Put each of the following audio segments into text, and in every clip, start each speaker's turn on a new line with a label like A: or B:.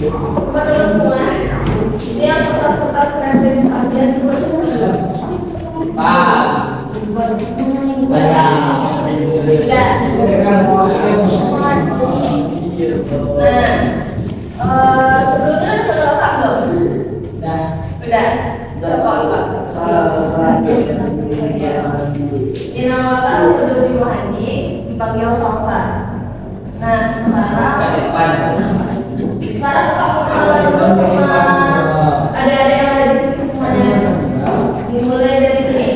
A: Coba dulu semua. Ini yang kertas-kertas kreatif kalian coba semua. Sebelumnya sudah lengkap belum? Udah. Sudah lengkap. Dinamakan sebelum Yohani dipanggil Salsa. Nah, sekarang kamu kenalan dulu sama adik-adik yang ada di sini semuanya. Dimulai dari sini.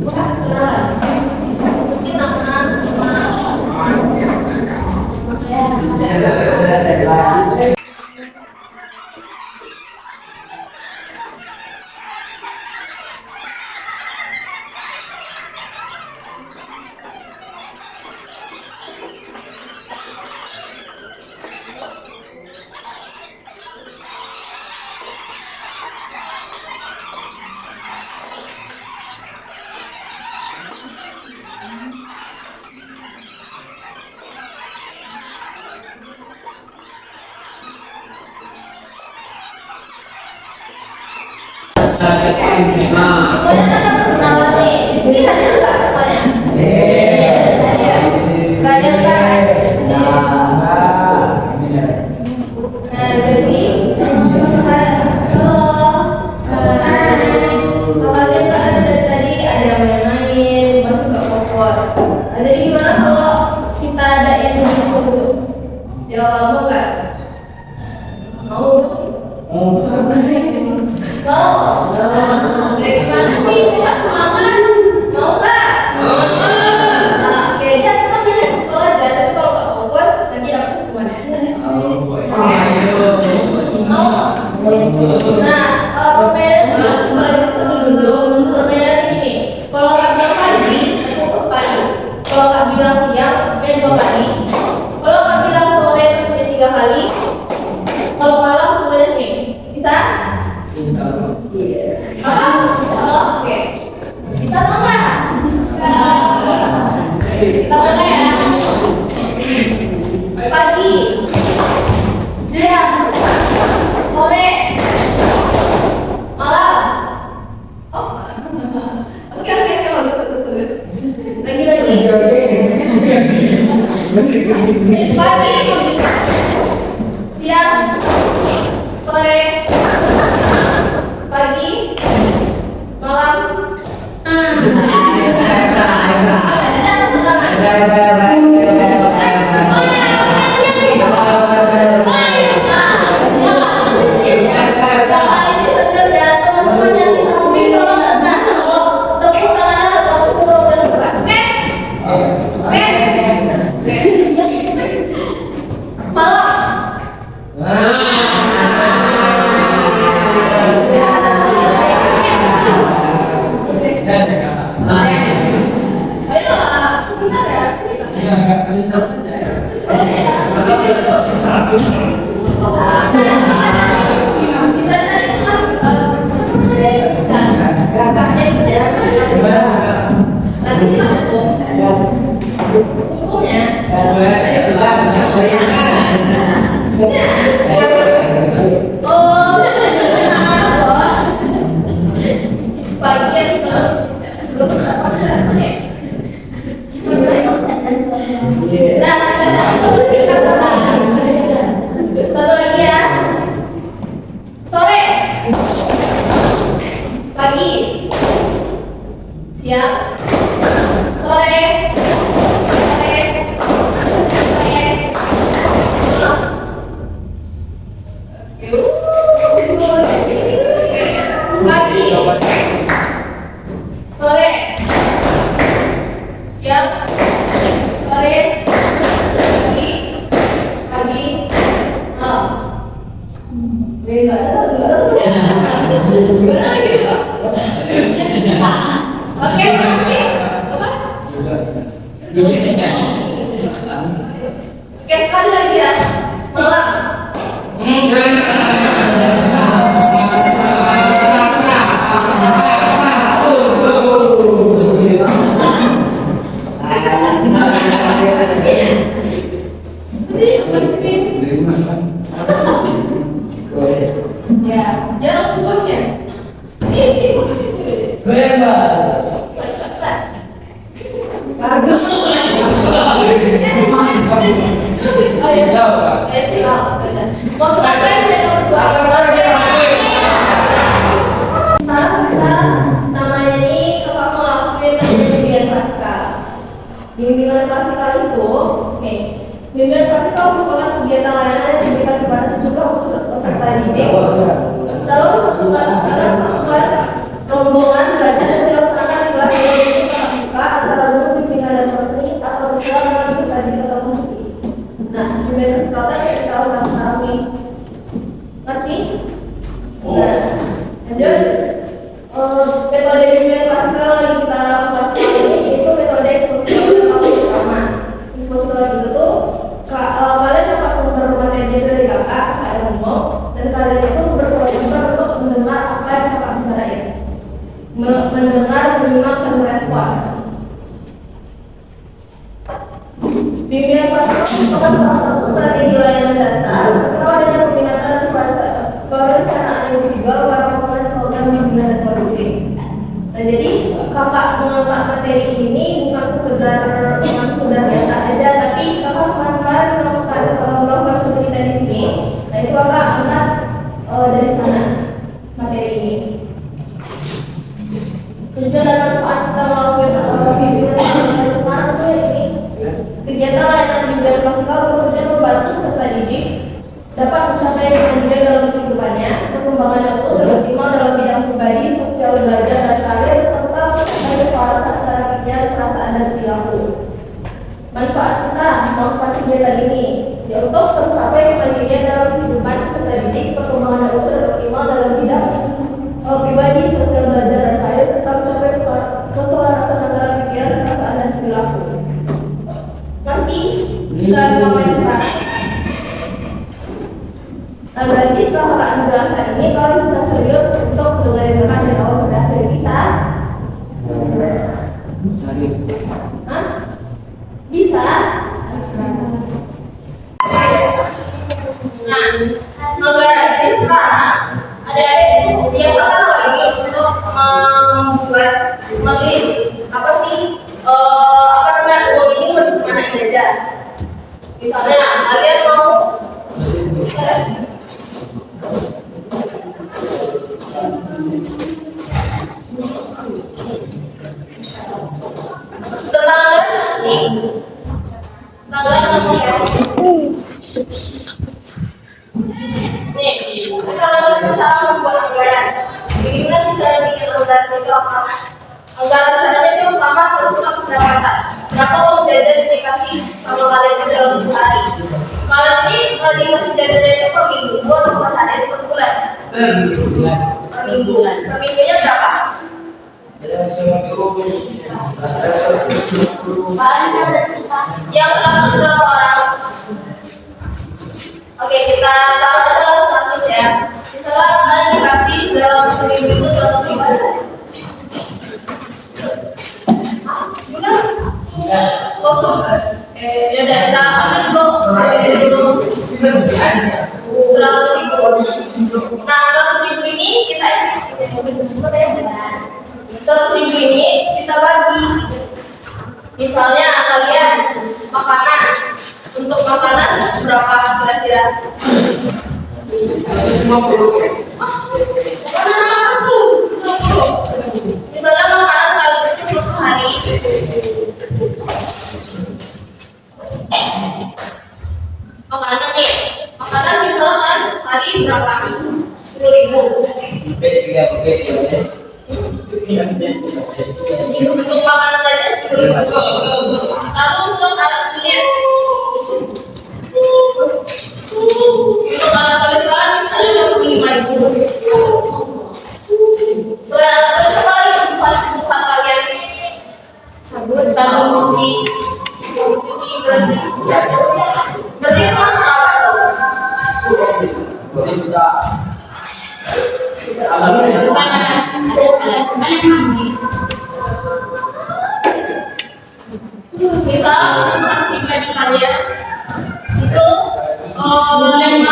A: Kenalan. Sebutin nama semua. Semuanya kan kenalan nih. Di sini hadir nggak semuanya? Hadir. Nggak ada kan? Nah, jadi kalian nggak ada dari tadi ada main-main, masih nggak kompor. Nah, jadi gimana kalau kita adain dulu? Jawab mau nggak? Mau? Mau. Kayak gimana nih? Kita semangat. Mau nggak? Nah, kayaknya kita milih simpel aja. Tapi kalau nggak fokus, nanti dapat gimana? Mau. Nah, permainan simpel dulu. Permainan ini. Kalau nggak bilang pagi, itu pagi. Kalau nggak bilang siang, main 2 kali. Kalau nggak bilang sore, main 3 kali. Kalau malam semuanya nih. Bisa? Insyaallah. Oke. Bisa atau enggak? Bisa. Kita mulai ya. Pagi, siang, sore, malam. Oh. Oke, bagus. Lagi. Pagi, siang, sore, pagi, malam. Satu lagi ya. Sore, pagi, siang, sore, pagi, sore, siang, sore, pagi, malam. Enggak ada. Oke, makasih. Apa? Oke, sekali lagi ya. Malam. Ini Mau kenapa mereka berdua? Sekarang kita namanya ini kakak mau lakuin bimbingan klasikal. Bimbingan klasikal itu, bimbingan klasikal merupakan kegiatan layanan yang diberikan kepada sejumlah peserta didik dalam satuan rombongan belajar yang dilaksanakan di kelas yang tatap muka antara guru bimbingan dan seni atau ketua dengan peserta didik atau musik. Nah, bimbingan klasikal yang kita lakukan sekarang nih, ngerti? Nah, lanjut. Metode bimbingan klasikal yang kita lakukan sekarang ini itu metode eksposisi pertama. Eksposisi itu tuh kalian dapat sumber materi dari kakak ngomong, dan kalian itu berkewajiban untuk mendengar apa yang kakak bicarain, mendengar, menyimak, dan merespon. Bimbingan klasikal merupakan salah satu strategi layanan dasar setelah adanya peminatan kerencanaan individual para program bimbingan dan produksi. Nah, jadi kakak mengangkat materi ini bukan sekedar nyata aja, tapi kakak kemarin melakukan penelitian di sini. Nah, itu kakak angkat dari sana materi ini. Tujuan dan manfaat kita melakukan bimbingan sekarang itu ini kegiatan layanan bimbingan klasikal bertujuan membantu peserta didik dapat mencapai kemandirian dalam kehidupannya, perkembangan yang utuh dan optimal dalam bidang pribadi, sosial, belajar, dan karir, serta mencapai kewarasan antara pikiran, perasaan, dan perilaku. Manfaat kegiatan ini ya untuk tercapai kemandirian dalam kehidupan peserta didik, perkembangan yang utuh dan optimal dalam bidang pribadi, sosial, belajar, dan karir, serta mencapai keselarasan antara pikiran, perasaan, dan perilaku. Nanti kita mulai sekarang. Nah, berarti setelah kakak menjelaskan ini, kalian bisa serius untuk dengerin kakak dari awal sampai akhir. Bisa? Hah? Bisa? Nah, berarti sekarang adik-adik biasakan lagi untuk membuat menulis apa sih goal ini mau dimanain aja. Misalnya kalian mau tanggal ngomong ya. Nih, kita lanjut cara membuat anggaran. Bagaimana sih cara bikin anggaran itu apa? Anggaran caranya itu pertama tentukan pendapatan. Berapa uang jajan yang dikasih sama kalian itu dalam sehari? Kalian ini dikasih jajannya itu per minggu atau per hari per bulan? Per minggu. Per minggunya berapa? Yang 100 berapa orang? Oke, kita taruh adalah 100 ya. Misalnya kalian dikasih dalam seminggu itu 100.000. Ya udah kita ambil dulu 100.000. Nah, 100.000 ini kita 100.000 ini kita bagi. Misalnya kalian makanan, untuk makanan berapa kira-kira? Makanan apa tuh? Misalnya makanan kalian itu untuk sehari. Makanan nih, makanan misalnya kalian sehari berapa? 10.000. Untuk makanan saja 10.000. Lalu untuk alat tulis, misalnya 25.000. Selain alat tulis, apa lagi kebutuhan kalian? Sabun cuci berarti itu masuk apa tuh? Misal kebutuhan pribadi kalian itu 50.000.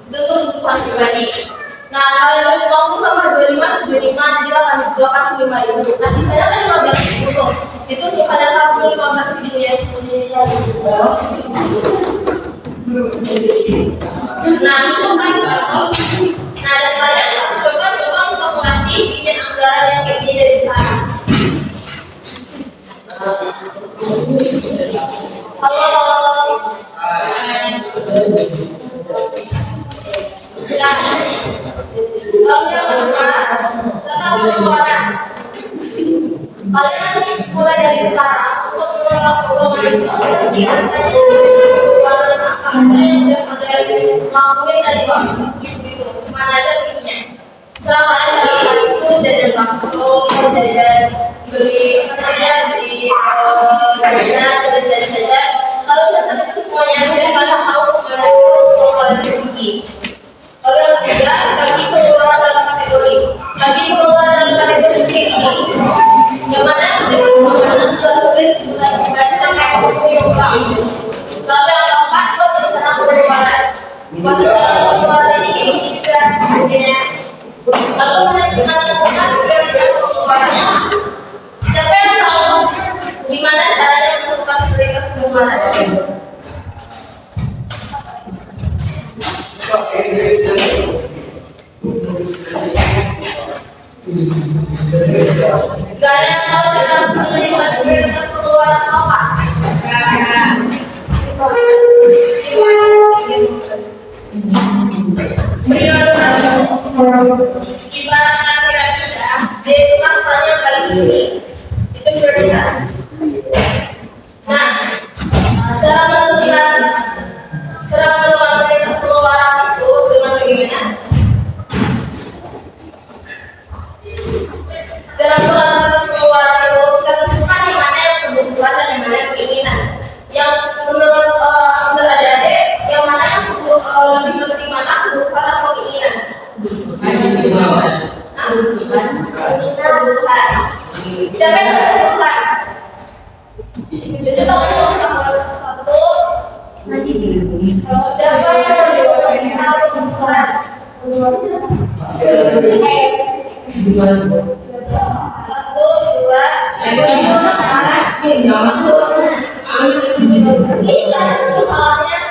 A: Itu kebutuhan pribadi. Nah, kalian bagi 50 sama 25 jadi akan 25.000. Nah, sisanya kan 15.000 tuh. Itu untuk kalian 15.000 ya. Nah, itu kan bagus. Nah, dan kalian coba untuk mengaji bikin anggaran yang kayak gini dari sekarang. Halo. Ya. Kalau yang kedua, setelah pengeluaran, kalian nanti mulai dari sekarang untuk mengelola keuangan itu seperti rasanya pengeluaran apa aja yang udah kalian lakuin dari waktu itu, mana aja begininya. Setelah kalian dalam hal itu jajan bakso, jajan beli jajan, kalau misalkan itu semuanya udah kalian tahu kemana itu pengeluaran pergi. Lalu yang ketiga, bagi pengeluaran dalam kategori. Bagi pengeluaran dalam kategori ini, yang mana pengeluaran tertulis bukan dibandingkan kayak kosmetika. Lalu yang keempat, buat rencana pengeluaran. Buat rencana pengeluaran ini kayak gini juga bedanya. Lalu menentukan prioritas pengeluaran. Siapa yang tahu gimana caranya menentukan prioritas pengeluaran? Gak ada yang tahu cara menentukan prioritas pengeluaran apa? Prioritas itu ibaratnya piramida, dia itu kastanya paling tinggi. Itu prioritas. Nah, cara menentukan prioritas pengeluaran itu dengan bagaimana? Cara prioritas pengeluaran itu kita tentukan di mana yang kebutuhan dan di mana yang keinginan. Yang menurut adik-adik, yang mana yang lebih penting mana kebutuhan atau keinginan? Kebutuhan. Siapa yang kebutuhan? Jadi kalau kita satu. Siapa yang prioritas pengeluaran? Satu, dua, ini kan itu salahnya yang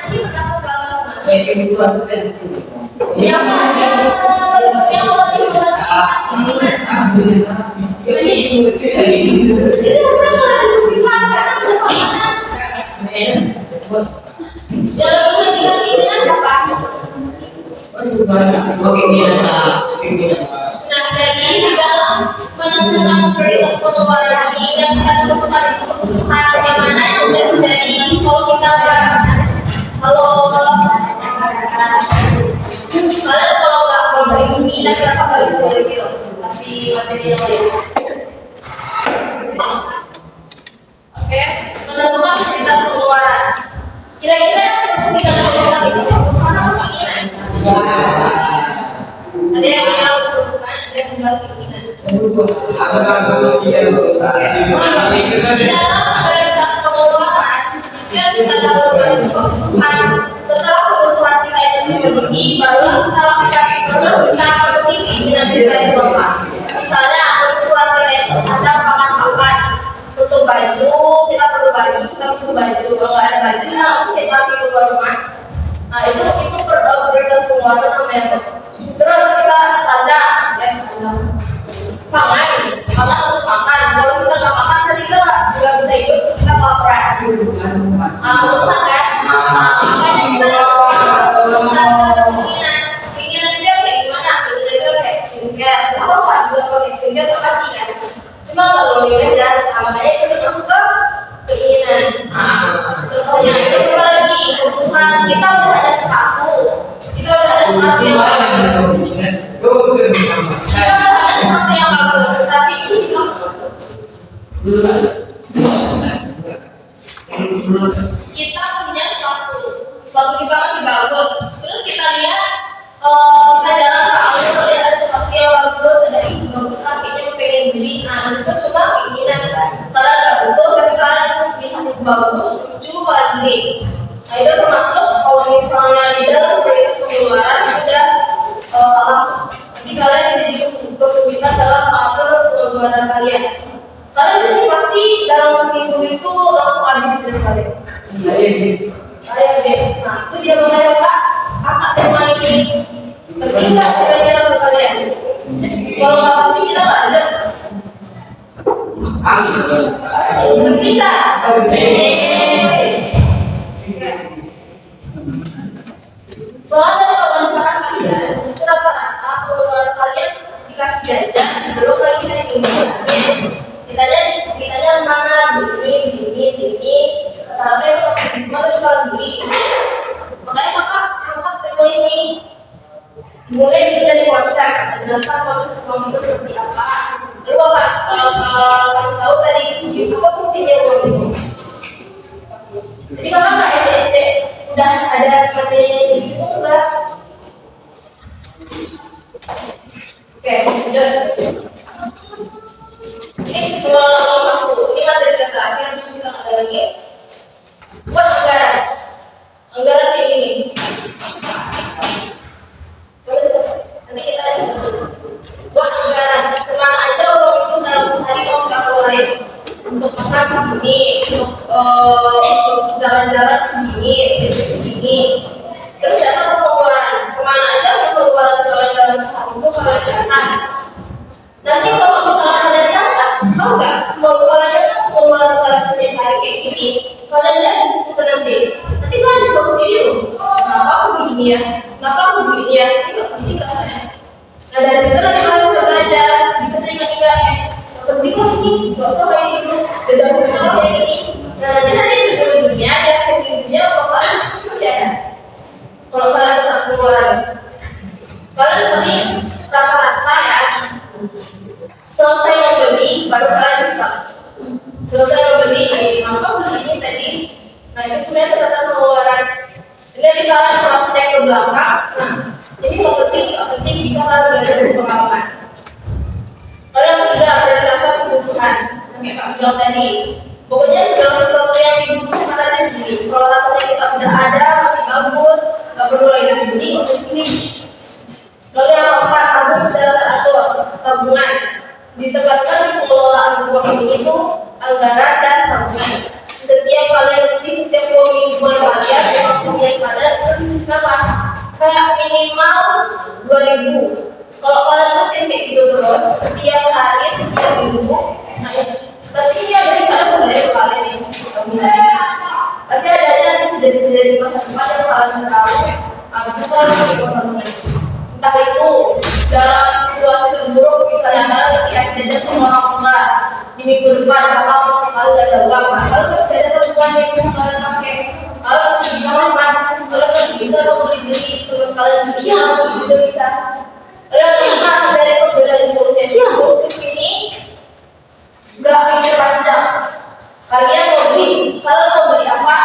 A: nah, jadi di dalam menentukan prioritas pengeluaran ini yang kita tentukan itu kebutuhan yang mana yang udah menjadi kalau kita kalian kalau nggak problem ini nanti kita balik lagi kasih materi yang lain. Oke, menentukan prioritas pengeluaran. Kira-kira yang kita tentukan itu kebutuhan atau keinginan? Ada yang bilang kebutuhan, ada yang bilang keinginan. Di dalam prioritas pengeluaran itu yang kita lakukan itu kebutuhan. Setelah kebutuhan kita itu dipenuhi, baru kita lakukan itu kita penuhi keinginan kita itu apa? Misalnya kebutuhan kita itu sadar makan kapan. Untuk baju, kita perlu baju, kita butuh baju. Kalau nggak ada baju, kita pergi keluar rumah. Nah itu prioritas pengeluaran namanya tuh. Terus kita sadar, makan untuk makan. Kalau kita nggak makan, kan kita nggak bisa hidup, kita kelaparan. Kebutuhan kan? Makanya kita keinginan itu kayak gimana? Keinginan itu kayak skincare. Kenapa nggak juga pakai skincare atau kaki kan? Cuma kalau milih dan makanya itu termasuk ke keinginan. Contohnya, siapa lagi? Kebutuhan kita udah ada sepatu. Kita udah ada sepatu yang bagus. Kita udah ada sepatu yang bagus, tapi ini kita punya sepatu kita masih bagus. Terus kita lihat, kita jalan ke auto lihat ada sepatu yang bagus, ada yang bagus, kayaknya pengen beli. Nah itu cuma keinginan. Kalian nggak butuh, tapi kalian lihat bagus, lucu, kalian beli. Nah itu termasuk kalau misalnya di dalam prioritas pengeluaran sudah salah. Jadi kalian jadi kesulitan dalam mengatur pengeluaran kalian. Kalian di sini pasti dalam seminggu itu langsung habis duit kalian. Area B. Nah, itu dia namanya Kak. Akak tema ini ketiga kira-kira ke kalian. Kalau nggak pasti kita nggak ada. Ketiga. Soalnya kalau misalkan kalian itu rata-rata pengeluaran kalian dikasih jajan belum lagi hari minggu habis. Kitanya mana ini rata-rata itu cuma beli. Makanya kakak tema ini dimulai dari konsep, jelaskan konsep uang itu seperti apa. Lalu kakak kasih tahu tadi apa pentingnya uang itu. Jadi kakak nggak ecek-ecek, udah ada materinya gitu enggak? Oke, lanjut. Ini semua satu. Ini materi terakhir, habis kita ada lagi. Buat anggaran kayak ini. Nanti kita buat anggaran kemana aja uang itu dalam sehari kamu nggak keluarin untuk makan segini, untuk jalan-jalan segini. Terus catat pengeluaran kemana aja pengeluaran jalan-jalan sehari itu kalian catat. Nanti kalau misalnya kalian catat, tahu nggak kalau kalian catat pengeluaran kalian setiap hari kayak gini, kalian lihat buku nanti kalian bisa sendiri loh. Kenapa aku begini ya? Ini nggak penting rasanya. Nah dari situ nanti kalian bisa belajar, bisa ingat-ingat. Nggak penting lah ini, nggak usah kayak ini dulu. Udah sama kayak ini. Nah nanti ujung-ujungnya ya minggunya kalian masih ada. Kalau kalian catat pengeluaran, kalian sering rata-rata ya. Selesai membeli baru kalian bisa. Selesai membeli, maka beli ini tadi. Nah itu punya catatan pengeluaran. Ini nanti kalian cross check ke belakang. Nah ini nggak penting bisa kalian belajar dari pengalaman. Kalau yang ketiga prioritaskan kebutuhan. Kayak Kak bilang tadi, pokoknya segala sesuatu yang dibutuhkan aja dibeli. Kalau rasanya kita udah ada masih bagus, nggak perlu lagi dibeli untuk beli. Lalu yang keempat, tabung secara teratur. Tabungan ditempatkan di pengelolaan uang ini tuh anggaran dan tabungan. Setiap uang mingguan kalian, uang kuliah kalian itu sisihkan lah kayak minimal 2.000. Kalau kalian rutin kayak gitu terus setiap hari, setiap minggu, nah berarti ini ada di mana budaya kalian ini pasti ada aja kejadian di masa depan yang kalian tahu. Itu kalian ikut entah itu dalam situasi terburuk, misalnya kalian ketika jajan sama orang tua di minggu depan kalau kalian gak ada uang, kalau masih ada tabungan yang bisa kalian pakai, kalau masih bisa makan, kalau masih bisa beli teman kalian juga bisa. Yang dari perbedaan impulsif ini gak mikir panjang. Kalian mau beli apa?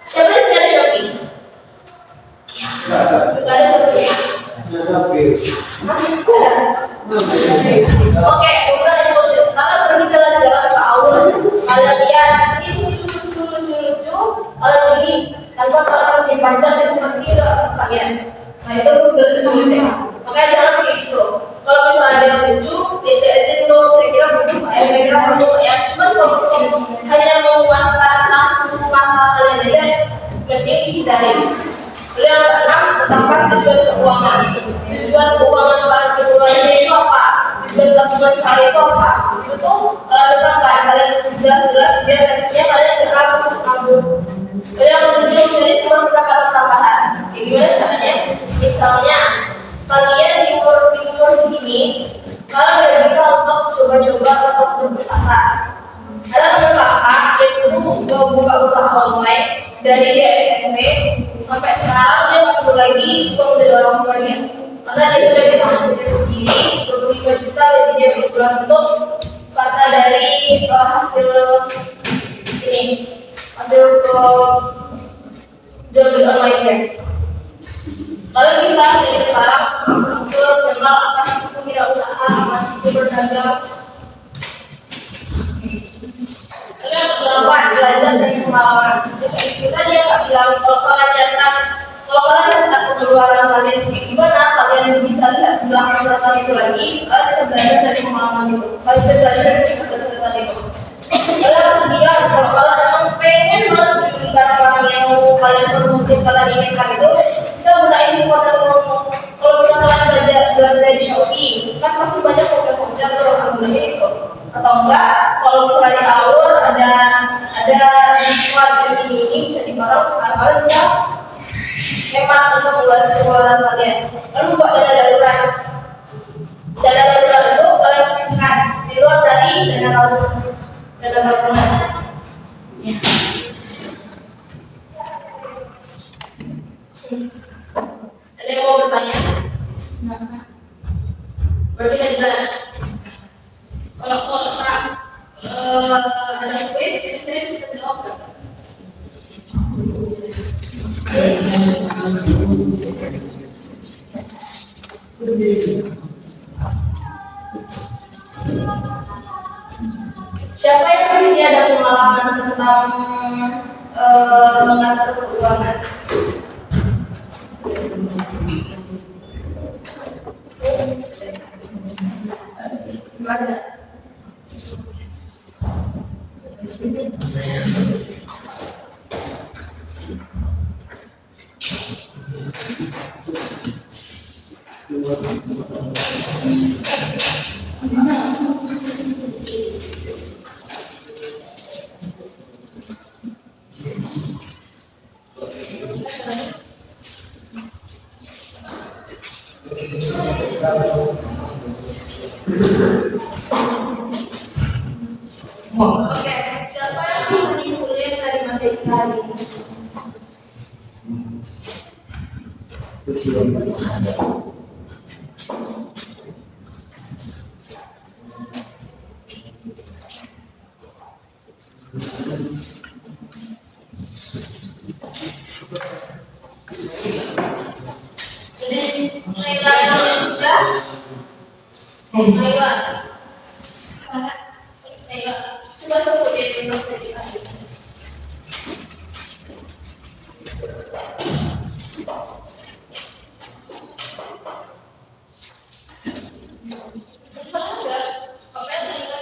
A: Siapa di sini ada Shopee? Gak ada Shopee. Oke, bukan impulsif. Kalian pergi jalan-jalan ke aula, kalian lihat ini lucu, kalian beli tanpa kalian dipandang itu nanti ke kalian. Nah itu bukan impulsif. Makanya jangan kayak gitu. Kalau misalnya ada yang lucu, lihat dulu kira-kira perlu ya. Cuman kalau hanya memuaskan nafsu mata kalian aja, mending dihindari. Lalu yang keenam, tetapkan tujuan keuangan. Tujuan keuangan para keluarga itu apa? Tujuan tabungan kalian itu apa? Itu tuh tetapkan kalian jelas-jelas biar nantinya kalian nggak kabur. Lalu yang ketujuh, jadi semua pendapatan tambahan. Kayak gimana caranya? Misalnya kalian di umur segini, kalian udah bisa untuk coba-coba untuk berusaha. Ada teman kakak yang itu buka usaha online dari dia SMP sampai sekarang dia nggak perlu lagi uang dari orang tuanya karena dia sudah bisa menghasilkan sendiri 25 juta berarti dia per bulan untuk karena dari hasil jual beli online ya. Kalian bisa dari sekarang langsung kenal apa sih itu wirausaha, apa sih itu berdagang. Yang kedelapan, belajar dari pengalaman. Kita dia nggak bilang kalau kalian catat pengeluaran kalian kayak gimana, kalian bisa lihat belakang catatan itu lagi, kalian bisa belajar dari pengalaman itu, kalian bisa belajar dari catatan itu. Kalian harus bilang kalau kalian emang pengen banget beli barang-barang yang kalian mungkin kalian inginkan itu bisa gunain diskon dan promo. Kalau misalnya kalian belanja di Shopee, kan pasti banyak voucher-voucher tuh, gunain itu. Atau enggak, kalau misalnya di Awur ada diskon ini bisa dipakai, kalian bisa hemat untuk pengeluaran kalian. Lalu buat dana darurat. Dana darurat itu kalian sisihkan di luar dari dana gabungan. Ya. Ada yang mau bertanya? Berarti kan jelas. Kalau ada quiz, kira-kira bisa jawab nggak? Siapa yang di sini ada pengalaman tentang mengatur keuangan? Gimana? Oke, siapa yang bisa dikuliah dari materi hari ini? Jadi nilai yang juga ayo coba sebut dia materi hari ini. Salah nggak? Apa yang tadi kan?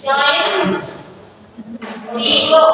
A: Yang lain, Diego.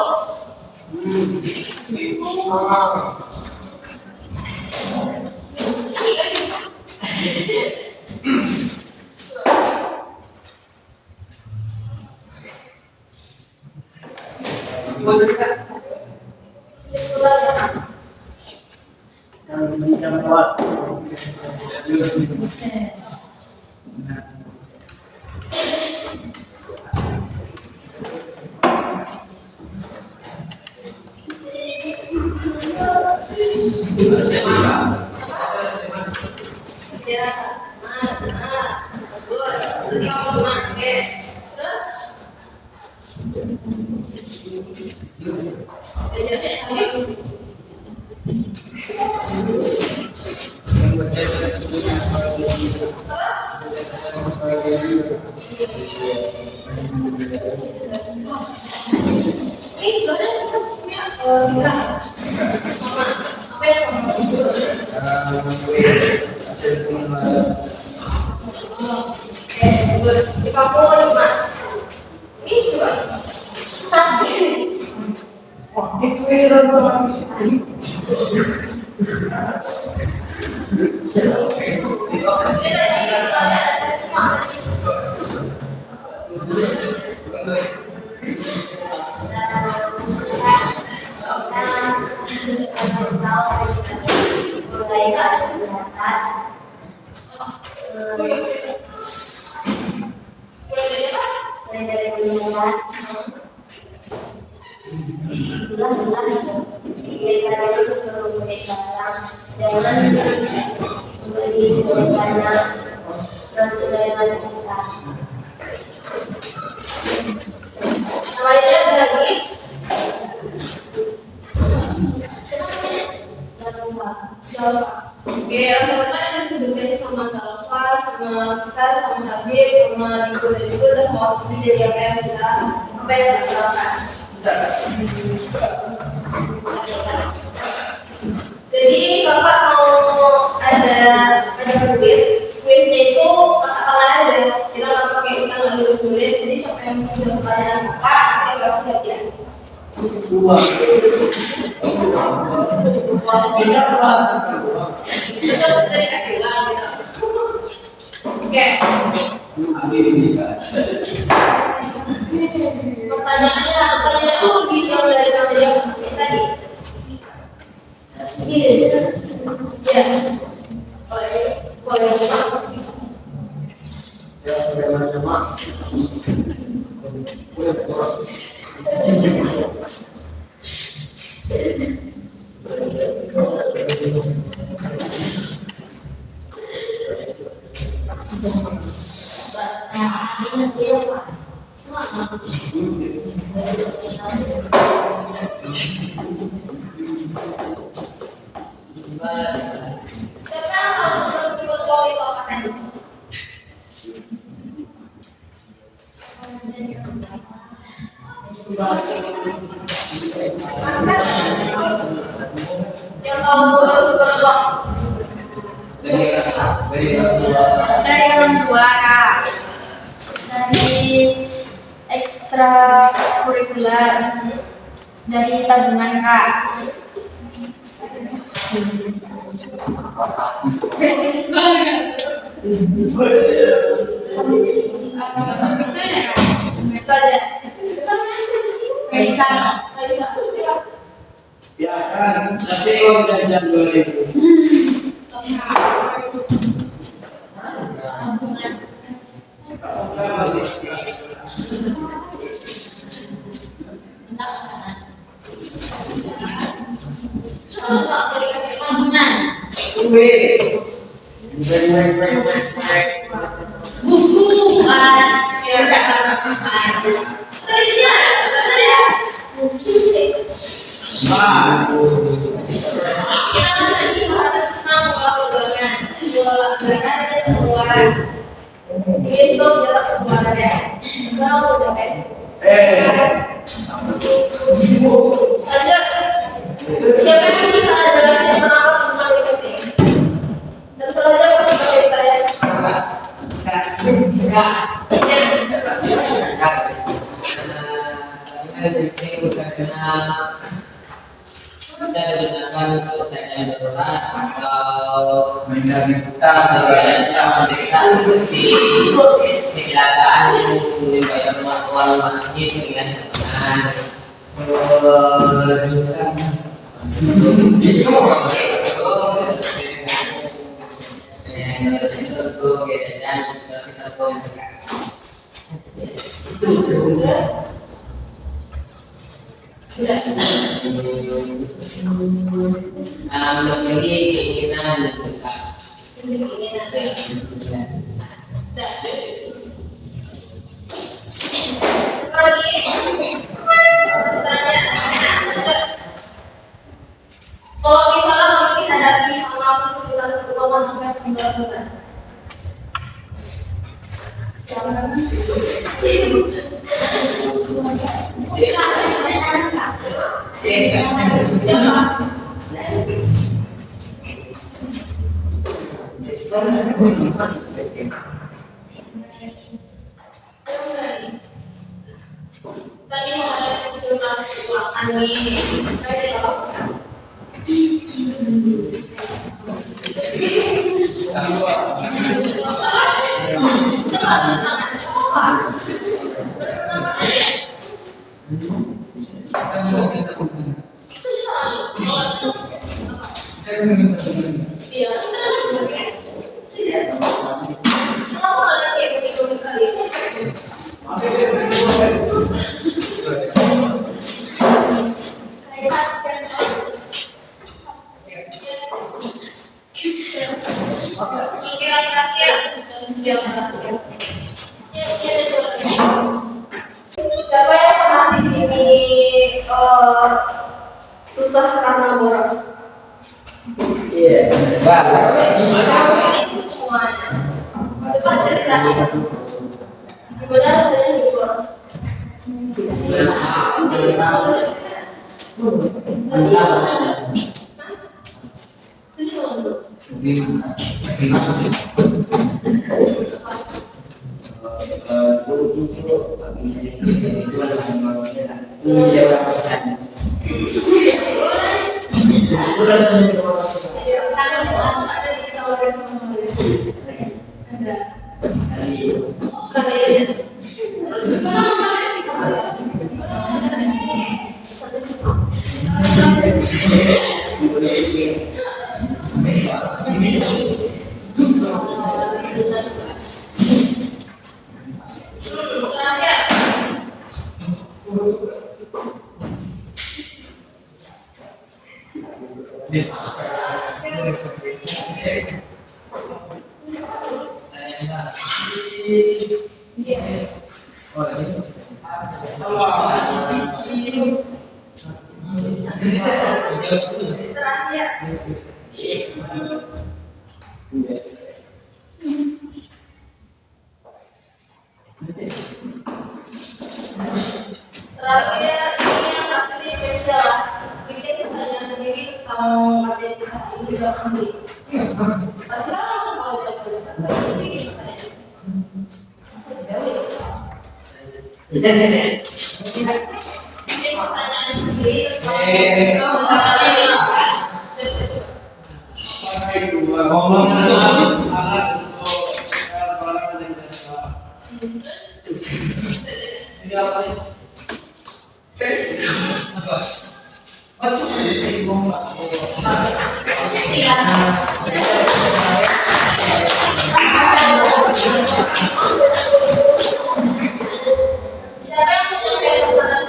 A: Daripada sebelum mudik barang, jangan membeli daripada saudara kita. Namanya lagi. Oke, asalkan yang disebutkan sama Salva, sama kita, sama Habib, sama Rico dan itu udah mewakili dari apa yang kita lakukan. Jadi kakak mau ada kuisnya itu katakanlah ada kita nggak pakai kita nggak harus tulis, jadi siapa yang bisa jawab pertanyaan kakak kita harus lihat ya. Itu dari kasih lah gitu. Oke. Pertanyaannya itu video dari materi yang tadi. Iya. Ya. Boleh bisa. Yang tahu super Bang. Dari orang tua Kak. Dari ekstra kurikuler. Dari tabungan Kak. Beasiswa. Itu aja. Kaisa.
B: Ya kan, nanti uang jajan 2000.
A: Buku itu jarak keluarnya. Sekarang udah kayak. Lanjut. Siapa yang bisa jelasin kenapa teman ini penting? Terserah aja kalau kita saya.
C: Kita digunakan untuk keadaan darurat atau menghilangkan seperti kecelakaan membayar uang masjid dengan memiliki keinginan mendekat.
A: Kalau misalnya kamu dihadapi sama kesulitan keuangan sampai bulan-bulan, jangan. Tadi mau ada kesulitan keuangan nih, saya tidak lakukan. Iya, kita kan juga tidak. Kenapa kalian kayak begitu kali? Saya Siapa yang pernah di sini susah karena boros?
B: Iya.
A: Semuanya. Coba ceritain. Gimana rasanya jadi boros? Terakhir ini yang pasti spesial lah. Bikin pertanyaan sendiri tentang materi kita ini bisa sendiri. Pasti kan langsung tahu jawabannya. Bikin pertanyaan. Bikin pertanyaan sendiri tentang materi kita.
B: Ngomong itu alat untuk barang dan jasa. Ini apa nih?
A: Siapa yang punya kesan dari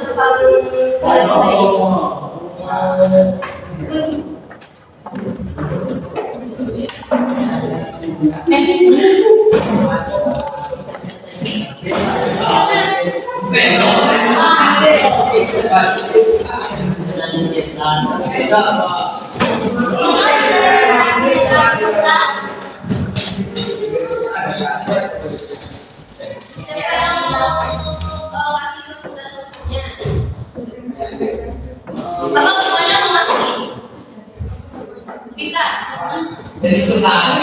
A: siapa yang mau kasih kesan-kesannya? Atau semuanya mau ngasih? Bisa.
C: Dari itu kan.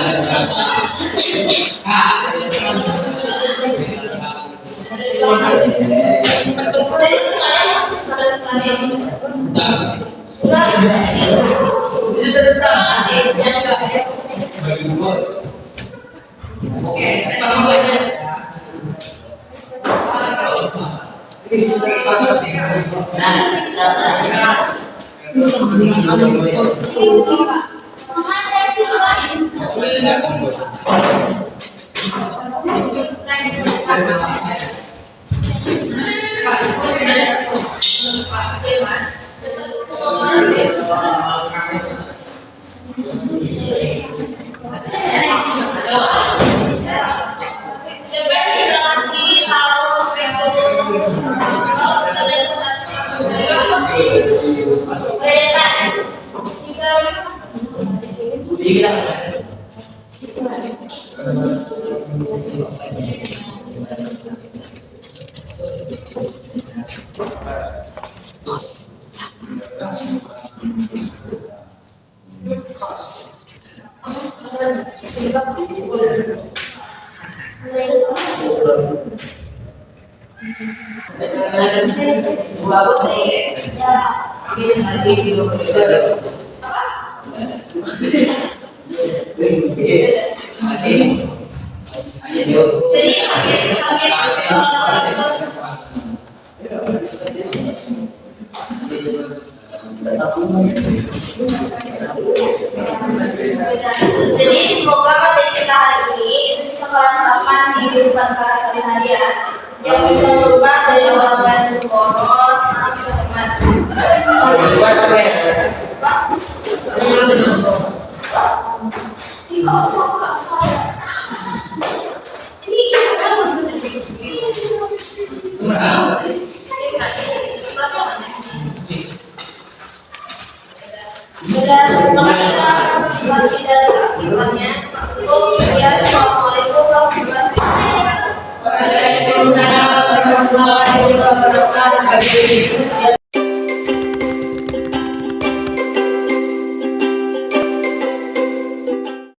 A: Jadi semuanya masih kesan-kesannya. Enggak. Coba kasih yang enggak ya. Oke, sama banyak. Coba bisa ngasih tahu Jadi habis jadi semoga materi kita hari ini bisa melaksanakan di kehidupan sehari-hari ya, yang bisa berubah dari orang boros sekarang bisa teman. Terima kasih atas partisipasi dan keaktifan-nya. Assalamualaikum warahmatullahi wabarakatuh. Waalaikumsalam warahmatullahi wabarakatuh.